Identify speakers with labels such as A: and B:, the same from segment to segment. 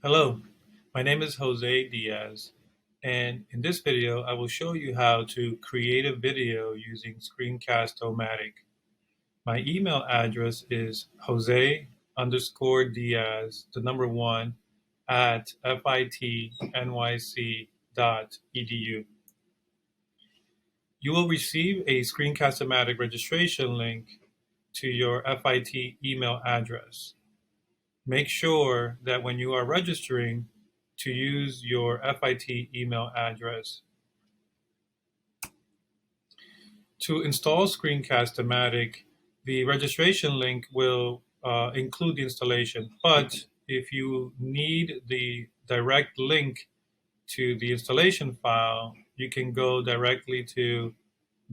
A: Hello, my name is Jose Diaz, and in this video, I will show you how to create a video using Screencast-O-Matic. My email address is Jose underscore Diaz, the number one, at fitnyc.edu. You will receive a Screencast-O-Matic registration link to your FIT email address. Make sure that when you are registering to use your FIT email address. To install Screencast-O-Matic, the registration link will include the installation, but if you need the direct link to the installation file, you can go directly to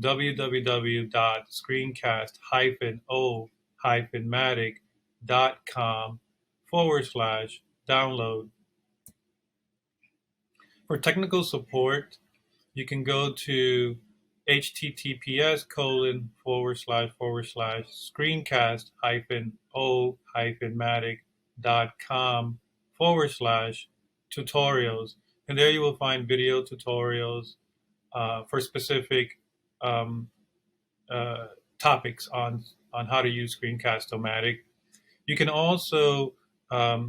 A: www.screencast-o-matic.com/download. For technical support, you can go to https://screencast-o-matic.com/tutorials. And there you will find video tutorials for specific um, topics on how to use Screencast-O-Matic. You can also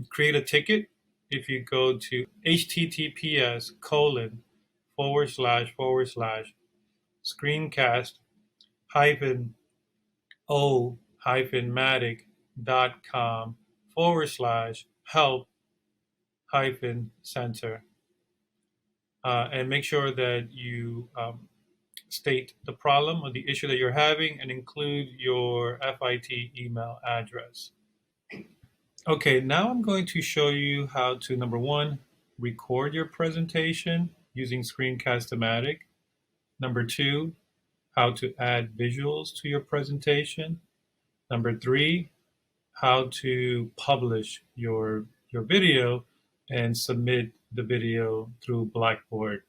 A: create a ticket if you go to https://screencast-o-matic.com/help-center and make sure that you state the problem or the issue that you're having and include your FIT email address. Okay, now I'm going to show you how to, number one, record your presentation using Screencast-O-Matic. Number two, how to add visuals to your presentation. Number three, how to publish your video and submit the video through Blackboard.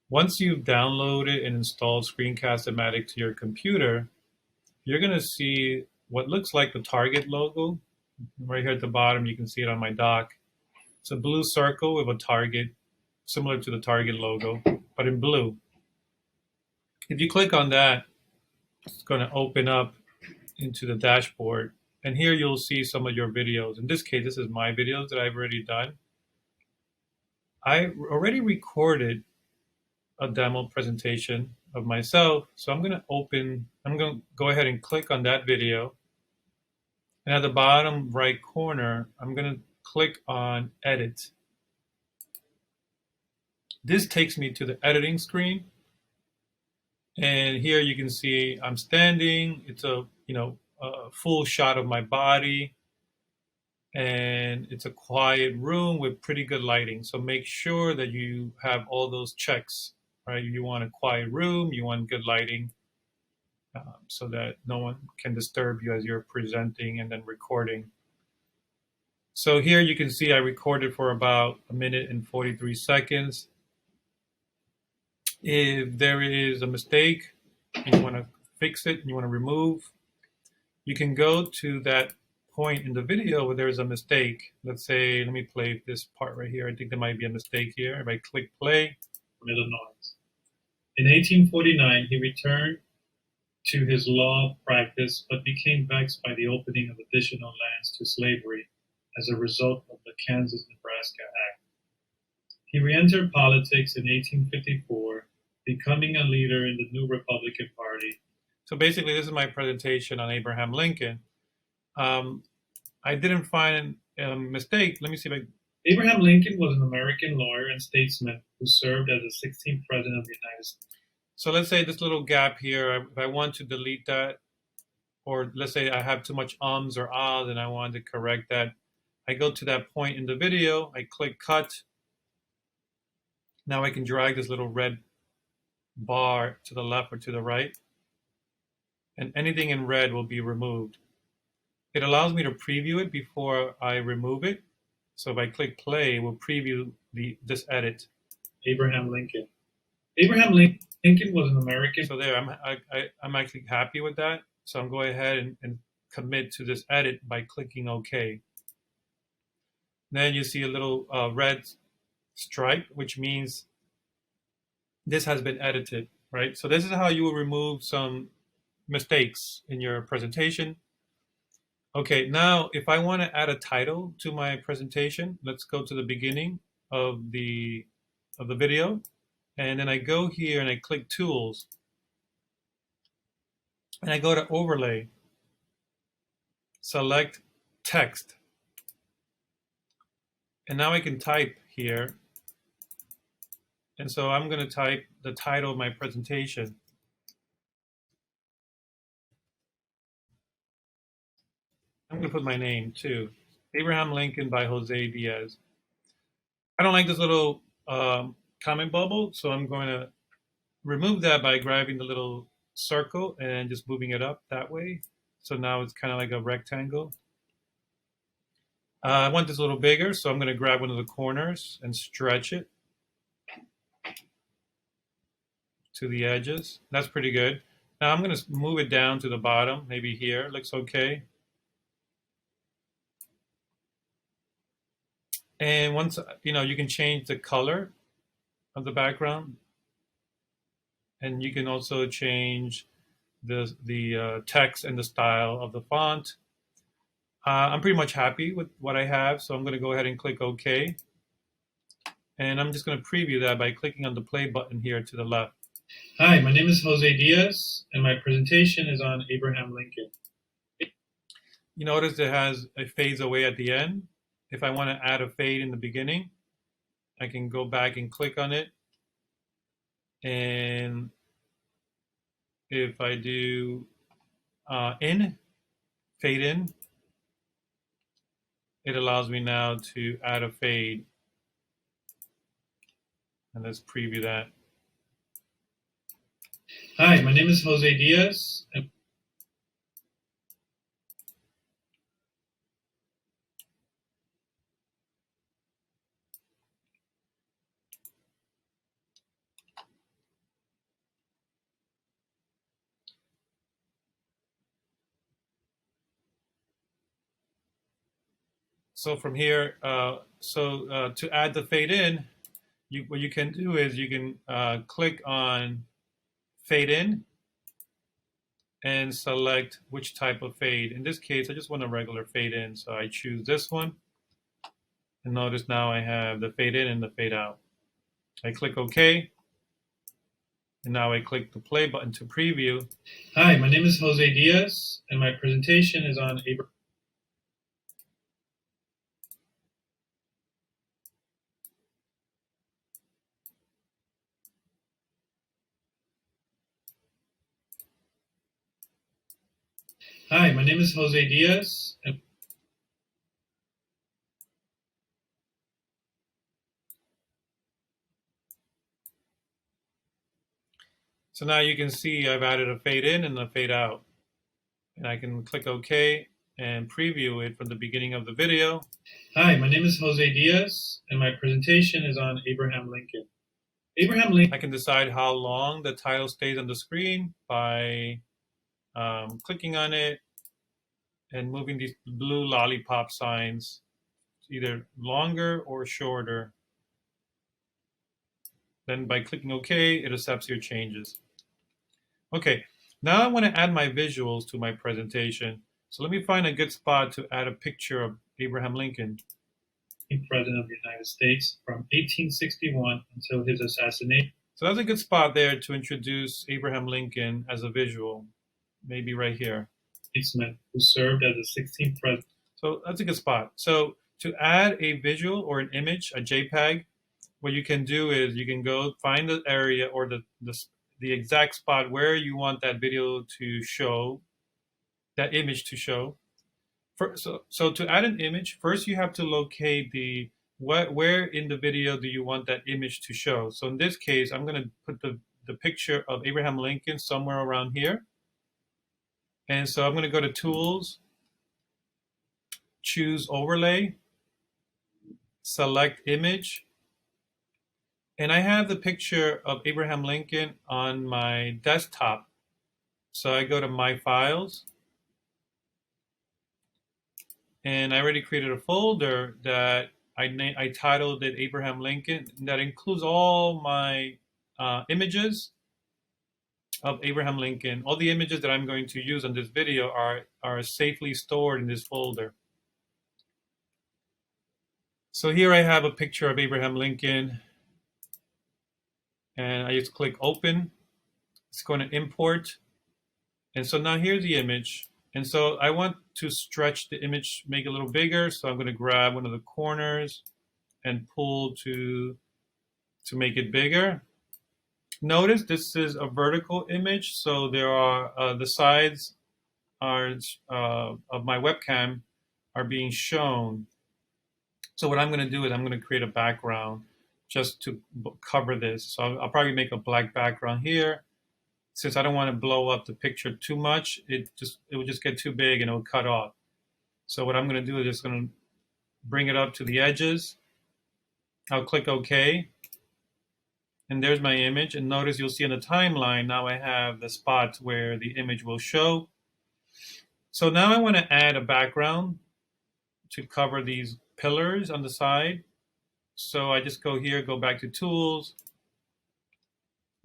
A: Once you've downloaded and installed Screencast-O-Matic to your computer, you're going to see what looks like the Target logo. Right here at the bottom, you can see it on my dock. It's a blue circle with a target, similar to the Target logo, but in blue. If you click on that, it's going to open up into the dashboard. And here you'll see some of your videos. In this case, this is my videos that I've already done. I already recorded a demo presentation of myself. So I'm going to go ahead and click on that video. And at the bottom right corner, I'm going to click on Edit. This takes me to the editing screen. And here you can see I'm standing. It's a full shot of my body. And it's a quiet room with pretty good lighting. So make sure that you have all those checks, right? You want a quiet room, you want good lighting, so that no one can disturb you as you're presenting and then recording. So here you can see I recorded for about 1 minute and 43 seconds. If there is a mistake and you want to fix it and you want to remove, you can go to that point in the video where there's a mistake. Let's say, let me play this part right here. I think there might be a mistake here. If I click play, Illinois. In 1849, he returned to his law practice, but became vexed by the opening of additional lands to slavery as a result of the Kansas-Nebraska Act. He re-entered politics in 1854, becoming a leader in the new Republican Party. So basically, this is my presentation on Abraham Lincoln. I didn't find a mistake. Let me see if Abraham Lincoln was an American lawyer and statesman who served as the 16th president of the United States. So let's say this little gap here, if I want to delete that, or let's say I have too much ums or ahs and I want to correct that, I go to that point in the video, I click cut. Now I can drag this little red bar to the left or to the right, and anything in red will be removed. It allows me to preview it before I remove it. So if I click play, it will preview this edit. Abraham Lincoln. Abraham Lincoln was an American. So there, I'm actually happy with that. So I'm going ahead and commit to this edit by clicking OK. Then you see a little red stripe, which means this has been edited, right? So this is how you will remove some mistakes in your presentation. Okay, now if I want to add a title to my presentation, let's go to the beginning of the video, and then I go here and I click Tools, and I go to Overlay, select Text, and now I can type here. And so I'm going to type the title of my presentation. I'm going to put my name too, Abraham Lincoln by Jose Diaz. I don't like this little comment bubble, so I'm going to remove that by grabbing the little circle and just moving it up that way. So now it's kind of like a rectangle. I want this a little bigger, so I'm going to grab one of the corners and stretch it to the edges. That's pretty good. Now I'm going to move it down to the bottom, maybe here. Looks okay. And once, you can change the color of the background, and you can also change the text and the style of the font. I'm pretty much happy with what I have, so I'm going to go ahead and click OK. And I'm just going to preview that by clicking on the play button here to the left. Hi, my name is Jose Diaz, and my presentation is on Abraham Lincoln. You notice it has a fades away at the end. If I want to add a fade in the beginning, I can go back and click on it. And if I do fade in, it allows me now to add a fade. And let's preview that. Hi, my name is Jose Diaz. So from here, to add the fade in, what you can do is you can click on fade in and select which type of fade. In this case, I just want a regular fade in, so I choose this one. And notice now I have the fade in and the fade out. I click OK. And now I click the play button to preview. Hi, my name is Jose Diaz, and my presentation is on Abraham. Hi, my name is Jose Diaz. So now you can see I've added a fade in and a fade out. And I can click OK and preview it from the beginning of the video. Hi, my name is Jose Diaz, and my presentation is on Abraham Lincoln. Abraham Lincoln. I can decide how long the title stays on the screen by clicking on it and moving these blue lollipop signs, either longer or shorter. Then by clicking OK, it accepts your changes. Okay, now I want to add my visuals to my presentation. So let me find a good spot to add a picture of Abraham Lincoln. President of the United States from 1861 until his assassination. So that's a good spot there to introduce Abraham Lincoln as a visual, maybe right here. Statesman who served as the 16th president. So that's a good spot. So to add a visual or an image, a JPEG, what you can do is you can go find the area or the exact spot where you want that video to show, that image to show. So to add an image, first you have to locate where in the video do you want that image to show. So in this case, I'm going to put the picture of Abraham Lincoln somewhere around here. And so I'm going to go to Tools, choose Overlay, select Image. And I have the picture of Abraham Lincoln on my desktop. So I go to My Files. And I already created a folder that I titled it Abraham Lincoln. And that includes all my images of Abraham Lincoln. All the images that I'm going to use on this video are safely stored in this folder. So here I have a picture of Abraham Lincoln, and I just click open. It's going to import. And so now here's the image. And so I want to stretch the image, make it a little bigger. So I'm going to grab one of the corners and pull to make it bigger. Notice this is a vertical image. So there are the sides are of my webcam are being shown. So what I'm going to do is I'm going to create a background just to cover this. So I'll probably make a black background here. Since I don't want to blow up the picture too much, it will just get too big and it will cut off. So what I'm going to do is just going to bring it up to the edges. I'll click OK. And there's my image. And notice you'll see on the timeline, now I have the spots where the image will show. So now I want to add a background to cover these pillars on the side. So I just go here, go back to Tools,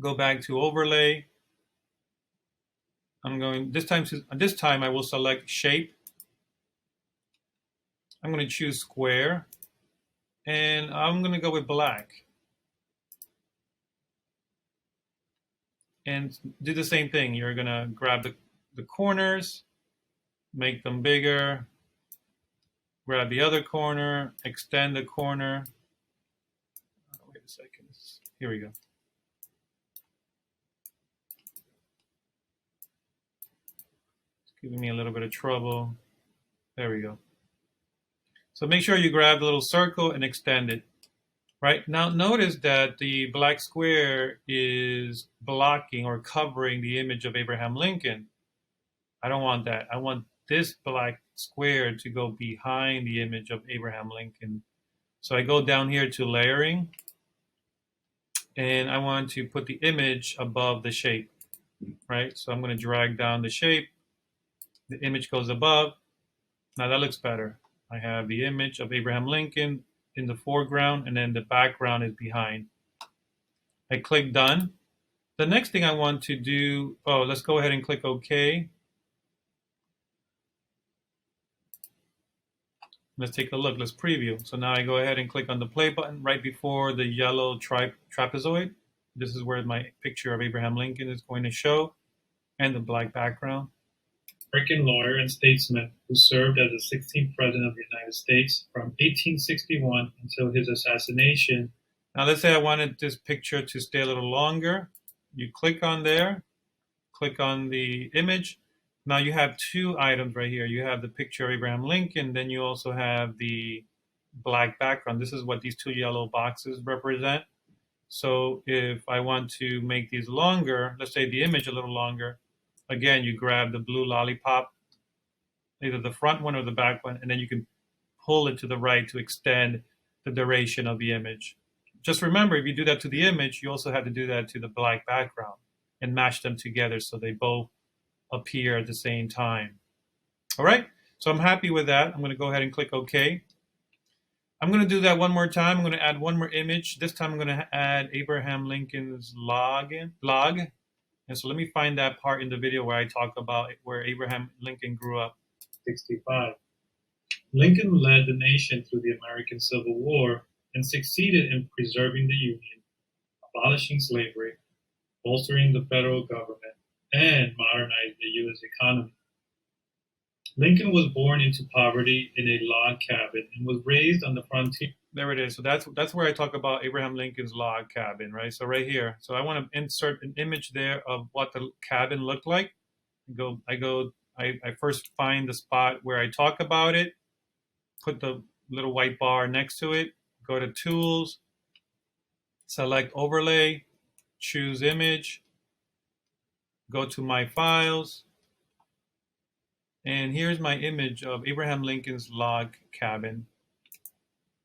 A: go back to Overlay. I'm going this time I will select Shape. I'm going to choose Square, and I'm going to go with black. And do the same thing. You're going to grab the corners, make them bigger, grab the other corner, extend the corner. Wait a second. Here we go. It's giving me a little bit of trouble. There we go. So make sure you grab the little circle and extend it. Right now, notice that the black square is blocking or covering the image of Abraham Lincoln. I don't want that. I want this black square to go behind the image of Abraham Lincoln. So I go down here to layering, and I want to put the image above the shape, right? So I'm going to drag down the shape. The image goes above. Now that looks better. I have the image of Abraham Lincoln in the foreground, and then the background is behind. I click done. The next thing I want to do, let's go ahead and click OK. Let's take a look. Let's preview. So now I go ahead and click on the play button right before the yellow trapezoid. This is where my picture of Abraham Lincoln is going to show, and the black background. American lawyer and statesman who served as the 16th president of the United States from 1861 until his assassination. Now let's say I wanted this picture to stay a little longer. You click on there, click on the image. Now you have two items right here. You have the picture of Abraham Lincoln, then you also have the black background. This is what these two yellow boxes represent. So if I want to make these longer, let's say the image a little longer, again, you grab the blue lollipop, either the front one or the back one, and then you can pull it to the right to extend the duration of the image. Just remember, if you do that to the image, you also have to do that to the black background and match them together so they both appear at the same time. All right, so I'm happy with that. I'm going to go ahead and click OK. I'm going to do that one more time. I'm going to add one more image. This time I'm going to add Abraham Lincoln's log. And so let me find that part in the video where I talk about where Abraham Lincoln grew up. 65. Lincoln led the nation through the American Civil War and succeeded in preserving the Union, abolishing slavery, bolstering the federal government, and modernizing the U.S. economy. Lincoln was born into poverty in a log cabin and was raised on the frontier. There it is. So that's where I talk about Abraham Lincoln's log cabin, right? So right here. So I want to insert an image there of what the cabin looked like. I first find the spot where I talk about it, put the little white bar next to it, go to Tools, select Overlay, choose Image, go to My Files, and here's my image of Abraham Lincoln's log cabin.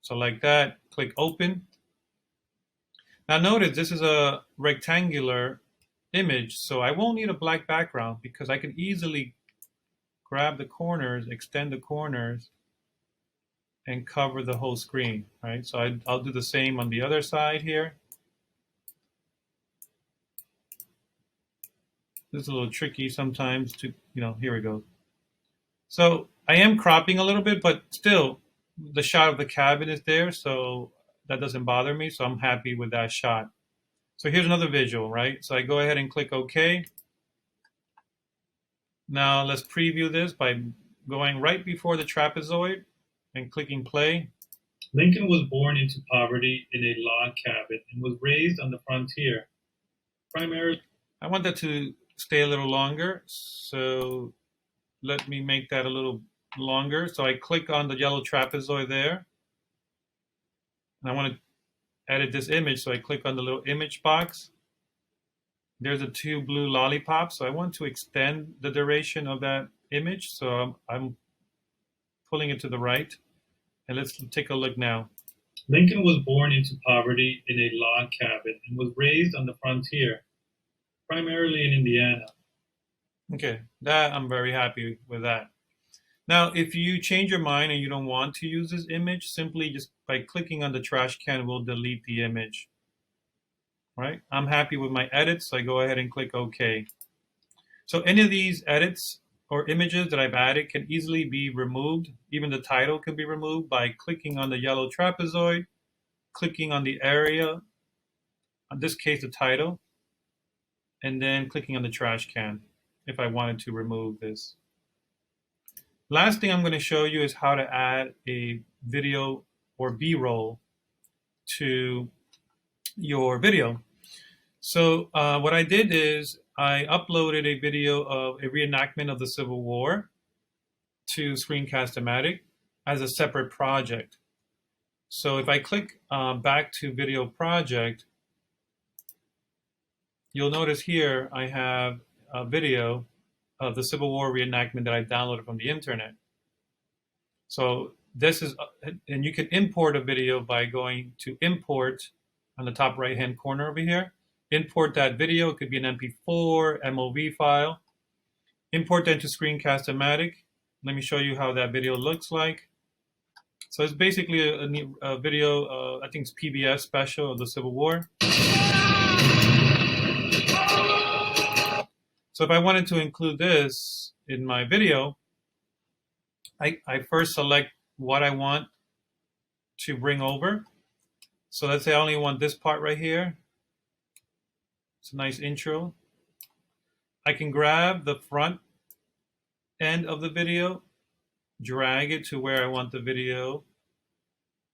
A: Select that, click Open. Now notice this is a rectangular image, so I won't need a black background because I can easily grab the corners, extend the corners, and cover the whole screen, right? So I'll do the same on the other side here. This is a little tricky sometimes to, here we go. So I am cropping a little bit, but still the shot of the cabin is there, so that doesn't bother me. So I'm happy with that shot. So here's another visual, right? So I go ahead and click OK. Now let's preview this by going right before the trapezoid and clicking play.
B: Lincoln was born into poverty in a log cabin and was raised on the frontier. Primarily,
A: I want that to stay a little longer, so let me make that a little longer. So I click on the yellow trapezoid there. And I want to edit this image, so I click on the little image box. There's the two blue lollipops, so I want to extend the duration of that image, so I'm pulling it to the right. And let's take a look now.
B: Lincoln was born into poverty in a log cabin and was raised on the frontier, primarily in Indiana.
A: Okay, that I'm very happy with that. Now, if you change your mind and you don't want to use this image, simply just by clicking on the trash can will delete the image. Right? I'm happy with my edits, so I go ahead and click OK. So any of these edits or images that I've added can easily be removed. Even the title can be removed by clicking on the yellow trapezoid, clicking on the area, in this case the title, and then clicking on the trash can if I wanted to remove this. Last thing I'm going to show you is how to add a video or B-roll to your video. So what I did is I uploaded a video of a reenactment of the Civil War to Screencast-O-Matic as a separate project. So if I click back to video project, you'll notice here I have a video of the Civil War reenactment that I downloaded from the internet. So this is, and you can import a video by going to import on the top right hand corner over here. Import that video. It could be an MP4, MOV file. Import that to Screencast-O-Matic. Let me show you how that video looks like. So it's basically a video, I think it's PBS special of the Civil War. So if I wanted to include this in my video, I first select what I want to bring over. So let's say I only want this part right here. It's a nice intro. I can grab the front end of the video, drag it to where I want the video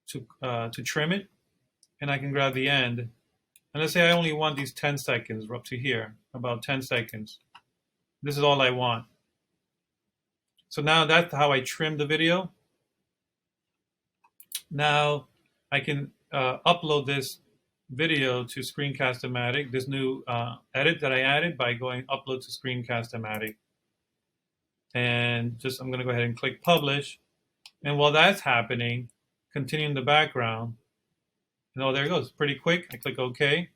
A: to trim it, and I can grab the end. And let's say I only want these 10 seconds, up to here, about 10 seconds. This is all I want. So now that's how I trim the video. Now I can upload this video to Screencast-O-Matic, this new edit that I added by going upload to Screencast-O-Matic. And I'm going to go ahead and click publish. And while that's happening, continue in the background. And oh, there it goes, pretty quick. I click OK.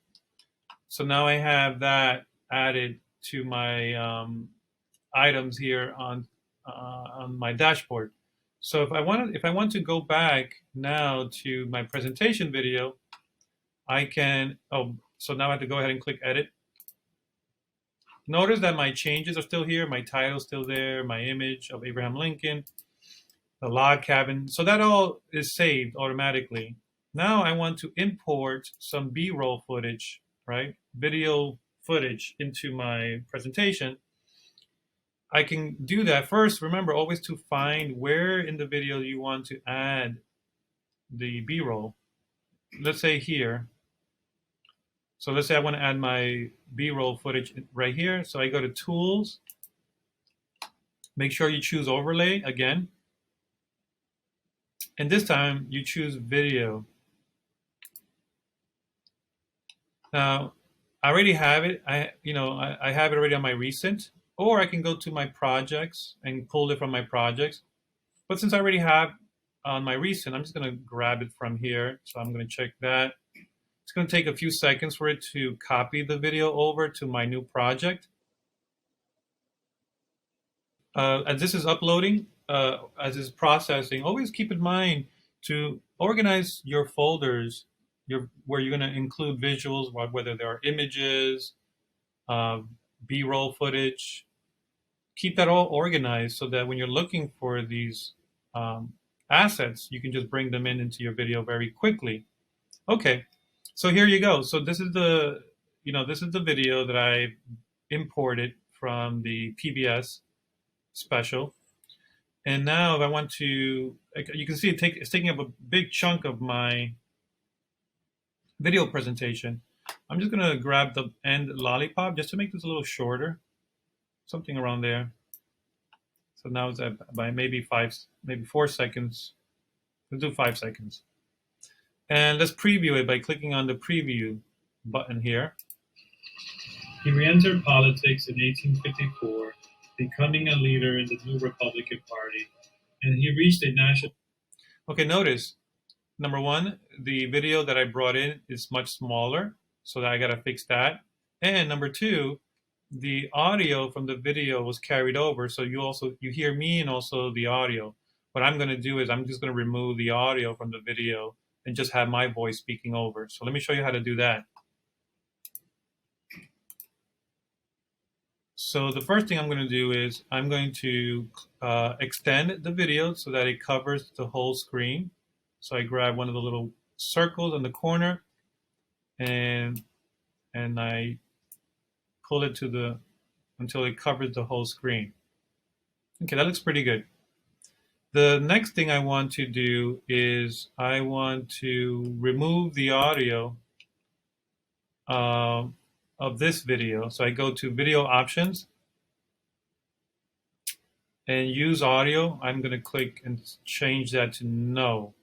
A: So now I have that added to my items here on my dashboard. So if I want to go back now to my presentation video, I can, so now I have to go ahead and click edit. Notice that my changes are still here, my title's still there, my image of Abraham Lincoln, the log cabin. So that all is saved automatically. Now I want to import some B-roll footage, right? Video footage into my presentation. I can do that first. Remember always to find where in the video you want to add the B-roll. Let's say here. So let's say I want to add my B-roll footage right here. So I go to Tools. Make sure you choose Overlay again. And this time you choose Video. Now, I already have it. I have it already on my recent. Or I can go to my projects and pull it from my projects. But since I already have on my recent, I'm just going to grab it from here. So I'm going to check that. It's going to take a few seconds for it to copy the video over to my new project. As this is uploading, as it's processing, always keep in mind To organize your folders, where you're going to include visuals, whether there are images, uh, B-roll footage, keep that all organized so that when you're looking for these um, assets, you can just bring them into your video very quickly. Okay, so here you go. So this is the video that I imported from the PBS special. And now if I want to, you can see it's taking up a big chunk of my video presentation. I'm just going to grab the end lollipop just to make this a little shorter, something around there. So now it's at by maybe 4 seconds. Let's do 5 seconds. And let's preview it by clicking on the preview button here.
B: He re-entered politics in 1854, becoming a leader in the new Republican Party, and he reached a national...
A: Okay, notice, number one, the video that I brought in is much smaller, so I got to fix that. And number two, the audio from the video was carried over, so you hear me and also the audio. What I'm going to do is I'm just going to remove the audio from the video and just have my voice speaking over. So let me show you how to do that. So the first thing I'm going to do is I'm going to extend the video so that it covers the whole screen. So I grab one of the little circles in the corner and I pull it until it covers the whole screen. Okay, that looks pretty good. The next thing I want to do is I want to remove the audio of this video. So I go to Video Options and Use Audio. I'm going to click and change that to No.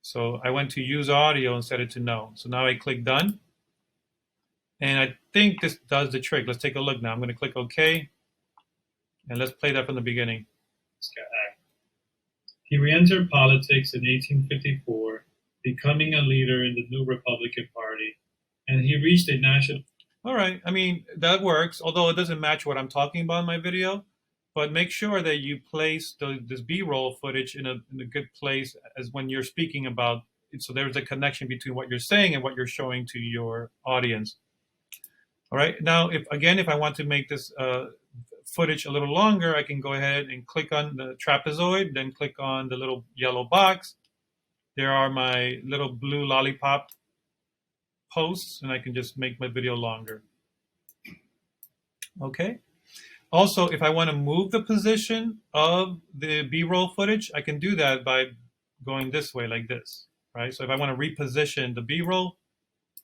A: So I went to Use Audio and set it to No. So now I click Done. And I think this does the trick. Let's take a look now. I'm going to click OK. And let's play that from the beginning.
B: He re-entered politics in 1854, becoming a leader in the new Republican Party, and he reached a national...
A: All right. I mean, that works, although it doesn't match what I'm talking about in my video. But make sure that you place this B-roll footage in a good place as when you're speaking about it, so there's a connection between what you're saying and what you're showing to your audience. All right. Now, if I want to make this footage a little longer, I can go ahead and click on the trapezoid, then click on the little yellow box. There are my little blue lollipop posts, and I can just make my video longer. Okay. Also, if I want to move the position of the B-roll footage, I can do that by going this way like this, right? So if I want to reposition the B-roll,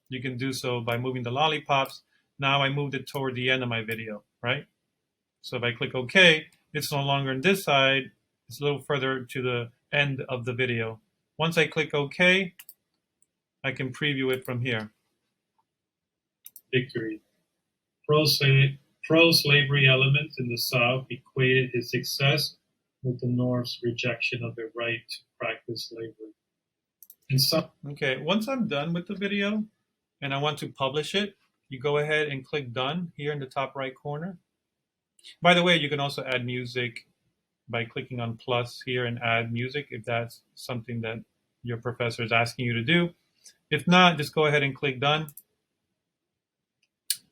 A: you can do so by moving the lollipops. Now I moved it toward the end of my video, right? So if I click OK, it's no longer on this side. It's a little further to the end of the video. Once I click OK, I can preview it from here.
B: Victory. Pro-slavery elements in the South equated his success with the North's rejection of the right to practice slavery.
A: Okay, once I'm done with the video and I want to publish it, you go ahead and click Done here in the top right corner. By the way, you can also add music by clicking on plus here and add music if that's something that your professor is asking you to do. If not, just go ahead and click Done.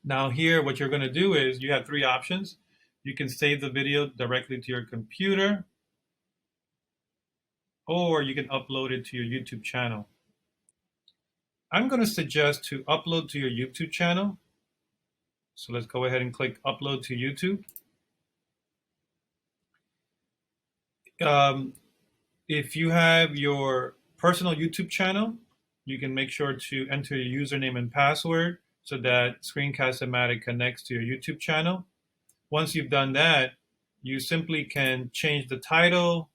A: Now here, what you're going to do is you have three options. You can save the video directly to your computer, or you can upload it to your YouTube channel. I'm going to suggest to upload to your YouTube channel. So let's go ahead and click Upload to YouTube. If you have your personal YouTube channel, you can make sure to enter your username and password so that Screencast-O-Matic connects to your YouTube channel. Once you've done that, you simply can change the title,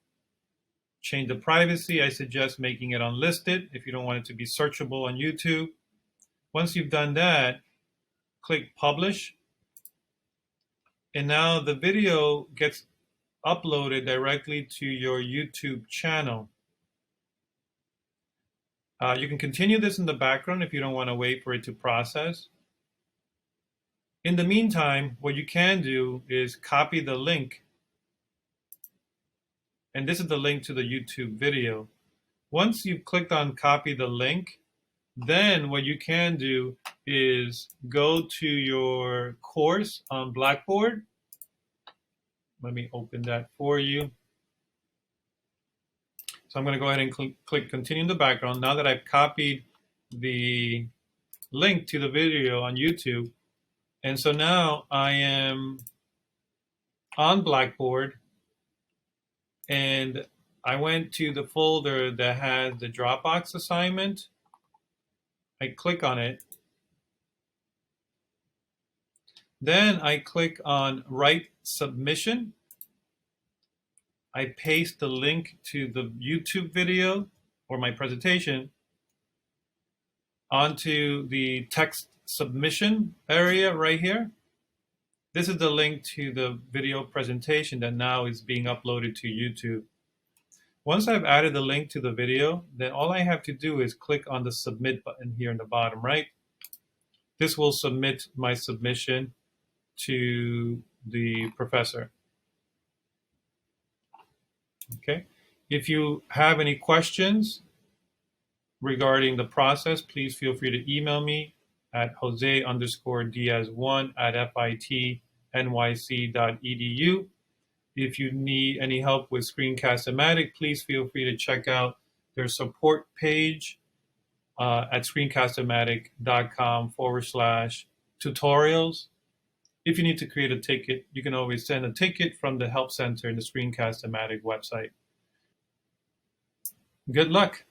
A: change the privacy. I suggest making it unlisted if you don't want it to be searchable on YouTube. Once you've done that, click Publish. And now the video gets uploaded directly to your YouTube channel. You can continue this in the background if you don't want to wait for it to process. In the meantime, what you can do is copy the link. And this is the link to the YouTube video. Once you've clicked on copy the link, then what you can do is go to your course on Blackboard. Let me open that for you. So I'm going to go ahead and click continue in the background. Now that I've copied the link to the video on YouTube, and so now I am on Blackboard, and I went to the folder that has the Dropbox assignment. I click on it. Then I click on Write Submission. I paste the link to the YouTube video or my presentation onto the text submission area right here. This is the link to the video presentation that now is being uploaded to YouTube. Once I've added the link to the video, then all I have to do is click on the submit button here in the bottom right. This will submit my submission to the professor. Okay. If you have any questions regarding the process, please feel free to email me at jose_diaz1@fitnyc.edu. If you need any help with Screencast-O-Matic, please feel free to check out their support page at screencast-o-matic.com/tutorials. If you need to create a ticket, you can always send a ticket from the Help Center in the Screencast-O-Matic website. Good luck.